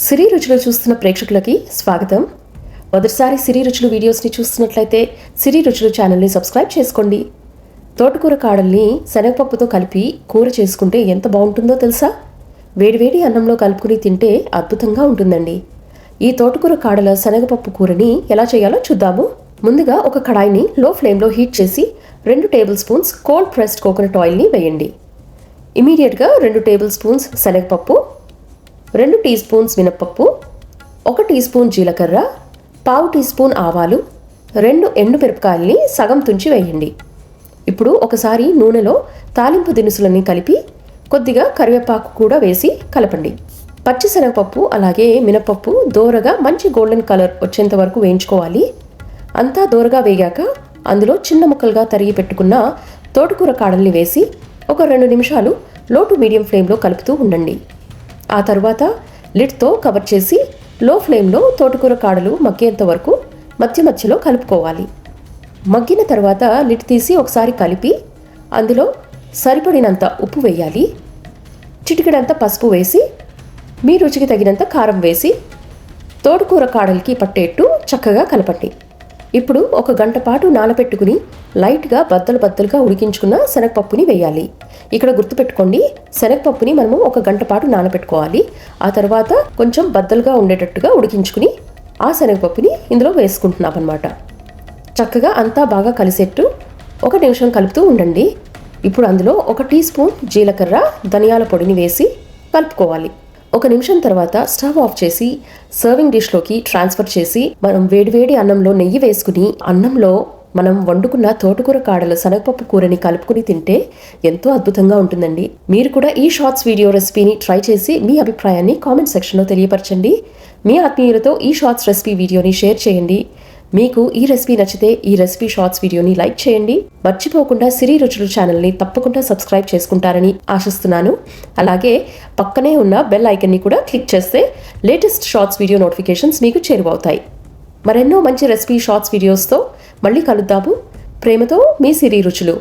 సిరి రుచులు చూస్తున్న ప్రేక్షకులకి స్వాగతం. మొదటిసారి సిరి రుచులు వీడియోస్ని చూస్తున్నట్లయితే సిరి రుచులు ఛానల్ని సబ్స్క్రైబ్ చేసుకోండి. తోటకూర కాడల్ని శనగపప్పుతో కలిపి కూర చేసుకుంటే ఎంత బాగుంటుందో తెలుసా? వేడివేడి అన్నంలో కలుపుకుని తింటే అద్భుతంగా ఉంటుందండి. ఈ తోటకూర కాడల శనగపప్పు కూరని ఎలా చేయాలో చూద్దాము. ముందుగా ఒక కడాయిని లో ఫ్లేమ్లో హీట్ చేసి 2 table spoons cold pressed coconut ఆయిల్ని వేయండి. ఇమీడియట్గా 2 టేబుల్ స్పూన్స్ శనగపప్పు, 2 టీ స్పూన్స్ మినప్పప్పు, 1 టీ స్పూన్ జీలకర్ర, పావు టీ స్పూన్ ఆవాలు, 2 ఎండుమిరపకాయల్ని సగం తుంచి వేయండి. ఇప్పుడు ఒకసారి నూనెలో తాలింపు దినుసులన్నీ కలిపి కొద్దిగా కరివేపాకు కూడా వేసి కలపండి. పచ్చిశనగపప్పు అలాగే మినప్పప్పు దోరగా మంచి గోల్డెన్ కలర్ వచ్చేంత వరకు వేయించుకోవాలి. అంతా దోరగా వేగాక అందులో చిన్న ముక్కలుగా తరిగి పెట్టుకున్న తోటకూర కాడల్ని వేసి ఒక 2 నిమిషాలు లో టు మీడియం ఫ్లేమ్లో కలుపుతూ ఉండండి. ఆ తర్వాత లిడ్తో కవర్ చేసి లో ఫ్లేమ్లో తోటకూర కాడలు మగ్గేంత వరకు మధ్య మధ్యలో కలుపుకోవాలి. మగ్గిన తర్వాత లిడ్ తీసి ఒకసారి కలిపి అందులో సరిపడినంత ఉప్పు వేయాలి. చిటికెడంత పసుపు వేసి మీ రుచికి తగినంత కారం వేసి తోటకూర కాడలకి పట్టేట్టు చక్కగా కలపండి. ఇప్పుడు 1 గంట పాటు నానబెట్టుకుని లైట్గా బద్దలుగా ఉడికించుకున్న శనగపప్పుని వేయాలి. ఇక్కడ గుర్తుపెట్టుకోండి, శనగపప్పుని మనము 1 గంట పాటు నానబెట్టుకోవాలి. ఆ తర్వాత కొంచెం బద్దలుగా ఉండేటట్టుగా ఉడికించుకుని ఆ శనగపప్పుని ఇందులో వేసుకుంటున్నాం అన్నమాట. చక్కగా అంతా బాగా కలిసేట్టు 1 నిమిషం కలుపుతూ ఉండండి. ఇప్పుడు అందులో 1 టీ స్పూన్ జీలకర్ర, ధనియాల పొడిని వేసి కలుపుకోవాలి. 1 నిమిషం తర్వాత స్టవ్ ఆఫ్ చేసి సర్వింగ్ డిష్లోకి ట్రాన్స్ఫర్ చేసి మనం వేడివేడి అన్నంలో నెయ్యి వేసుకుని అన్నంలో మనం వండుకున్న తోటకూర కాడల శనగపప్పు కూరని కలుపుకుని తింటే ఎంతో అద్భుతంగా ఉంటుందండి. మీరు కూడా ఈ షార్ట్స్ వీడియో రెసిపీని ట్రై చేసి మీ అభిప్రాయాన్ని కామెంట్ సెక్షన్లో తెలియపరచండి. మీ ఆత్మీయులతో ఈ షార్ట్స్ రెసిపీ వీడియోని షేర్ చేయండి. మీకు ఈ రెసిపీ నచ్చితే ఈ రెసిపీ షార్ట్స్ వీడియోని లైక్ చేయండి. మర్చిపోకుండా సిరి రుచులు ఛానల్ని తప్పకుండా సబ్స్క్రైబ్ చేసుకుంటారని ఆశిస్తున్నాను. అలాగే పక్కనే ఉన్న బెల్ ఐకన్ని కూడా క్లిక్ చేస్తే లేటెస్ట్ షార్ట్స్ వీడియో నోటిఫికేషన్స్ మీకు చేరువవుతాయి. మరెన్నో మంచి రెసిపీ షార్ట్స్ వీడియోస్తో మళ్ళీ కలుద్దాము. ప్రేమతో మీ సిరి రుచులు.